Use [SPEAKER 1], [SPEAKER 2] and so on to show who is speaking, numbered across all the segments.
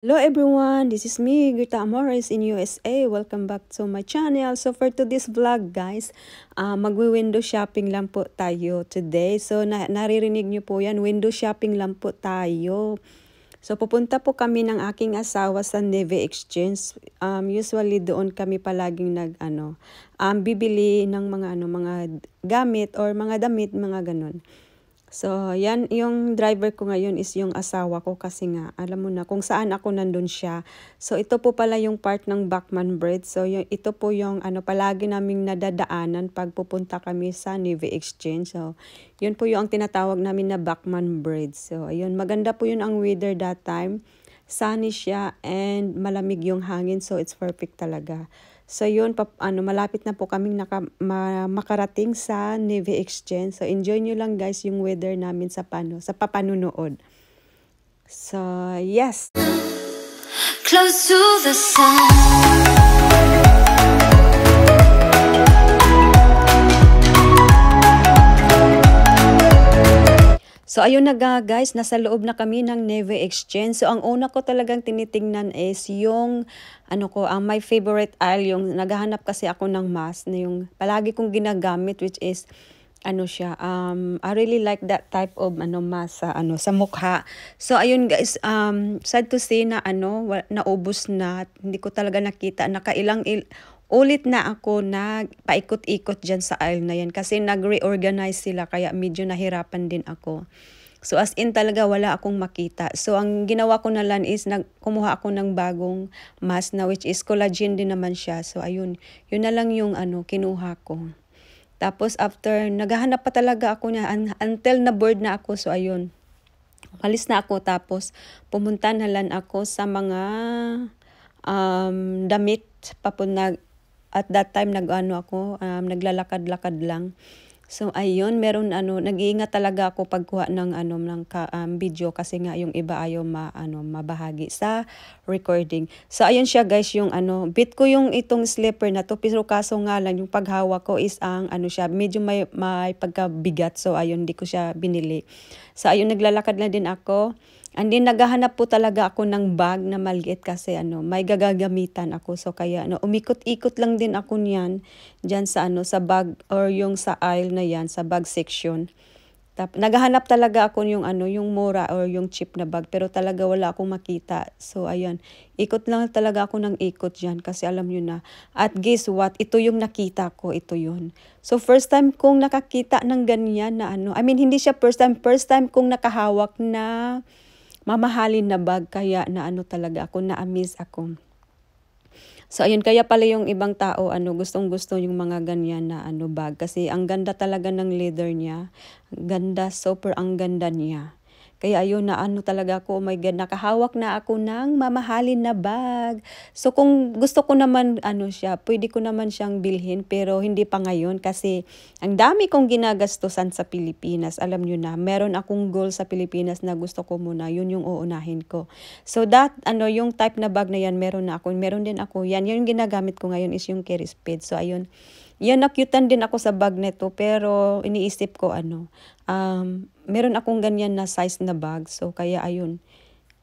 [SPEAKER 1] Hello everyone, this is me, Grita Amores in USA. Welcome back to my channel. So for today's vlog guys, magwi-window shopping lang po tayo today. So naririnig nyo po yan, window shopping lang po tayo. So pupunta po kami ng aking asawa sa Navy Exchange. Usually doon kami palaging bibili ng mga gamit or mga damit, mga ganun. So, yan, yung driver ko ngayon is yung asawa ko kasi nga, alam mo na, kung saan ako nandun siya. So, ito po pala yung part ng Bachman Bridge. So, ito po yung palagi naming nadadaanan pag pupunta kami sa Navy Exchange. So, yun po yung tinatawag namin na Bachman Bridge. So, ayun, maganda po yun ang weather that time. Sunny siya and malamig yung hangin. So, it's perfect talaga. So yun, malapit na po kaming makarating sa Navy Exchange. So enjoy nyo lang guys yung weather namin sa papanunood. So yes. Close to the sun. So, ayun na guys, nasa loob na kami ng Navy Exchange. So, ang una ko talagang tinitingnan is yung, my favorite aisle, yung naghahanap kasi ako ng mask na yung palagi kong ginagamit, which is, I really like that type of, mask sa mukha. So, ayun guys, sad to say na, naubos na, hindi ko talaga nakita, ulit na ako na paikot-ikot dyan sa aisle na yan kasi nag-reorganize sila kaya medyo nahirapan din ako. So as in talaga wala akong makita. So ang ginawa ko na lang is kumuha ako ng bagong mask na which is collagen din naman siya. So ayun, yun na lang yung kinuha ko. Tapos after, naghahanap pa talaga ako niya until na bored na ako. So ayun, umalis na ako tapos pumunta na lang ako sa mga damit at that time naglalakad-lakad lang. So ayun, meron nag-iingat talaga ako pagkuha ng video kasi nga yung iba ayaw mabahagi sa recording. So ayun siya guys, yung bit ko yung itong slipper na to, pero kaso nga lang yung paghawak ko is siya medyo may pagkabigat. So ayun, di ko siya binili. So ayun, naglalakad na din ako. And then naghahanap po talaga ako ng bag na maliit kasi may gagamitan ako. So kaya umikot-ikot lang din ako niyan diyan sa bag or yung sa aisle na yan, sa bag section. Naghahanap talaga ako yung yung mura or yung cheap na bag, pero talaga wala akong makita. So ayan, ikot lang talaga ako ng ikot diyan kasi alam niyo na. At guess what? Ito yung nakita ko, ito yun. So first time kong nakakita ng ganyan na hindi siya first time kong nakahawak na mamahalin na bag, kaya talaga ako, na-amaze ako. So ayun, kaya pala yung ibang tao gustong-gusto yung mga ganyan na bag kasi ang ganda talaga ng leather niya. Ganda, super ang ganda niya. Kaya ayun na talaga ako, oh my God, nakahawak na ako ng mamahalin na bag. So kung gusto ko naman siya, pwede ko naman siyang bilhin pero hindi pa ngayon kasi ang dami kong ginagastusan sa Pilipinas. Alam niyo na, meron akong goal sa Pilipinas na gusto ko muna, yun yung uunahin ko. So that yung type na bag na yan, meron din ako. Yan yung ginagamit ko ngayon is yung Carry Speed. So ayun. Yan, nakyutan din ako sa bag nito pero iniisip ko meron akong ganyan na size na bag. So kaya ayun,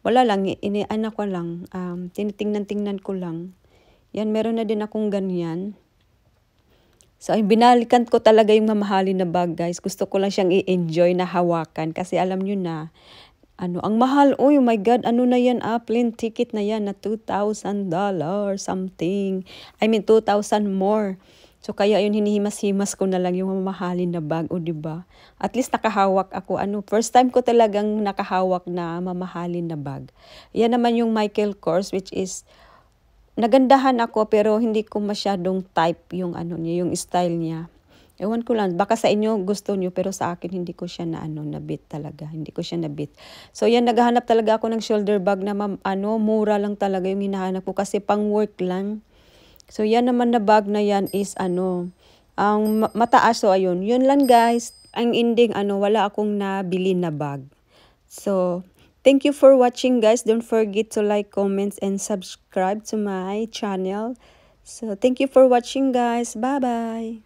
[SPEAKER 1] wala lang, ko lang, tinitingnan ko lang. Yan, meron na din akong ganyan. So ay binalikan ko talaga yung mamahalin na bag guys. Gusto ko lang siyang i-enjoy na hawakan kasi alam nyo na, ang mahal, oh my God, na yan, plane ticket na yan na $2,000 something. 2,000 more. So kaya yun, hinihimas-himas ko na lang yung mamahalin na bag, o diba? At least nakahawak ako. First time ko talagang nakahawak na mamahalin na bag. Yan naman yung Michael Kors, which is nagandahan ako pero hindi ko masyadong type yung niya, yung style niya. Ewan ko lang, baka sa inyo gusto nyo pero sa akin hindi ko siya nabit talaga. Hindi ko siya nabit. So yan, naghahanap talaga ako ng shoulder bag na mura lang talaga yung hinahanap ko kasi pang work lang. So yan naman na bag na yan is ang mataas. So ayun, yun lang guys. Ang ending wala akong nabili na bag. So thank you for watching guys. Don't forget to like, comments, and subscribe to my channel. So thank you for watching guys. Bye bye.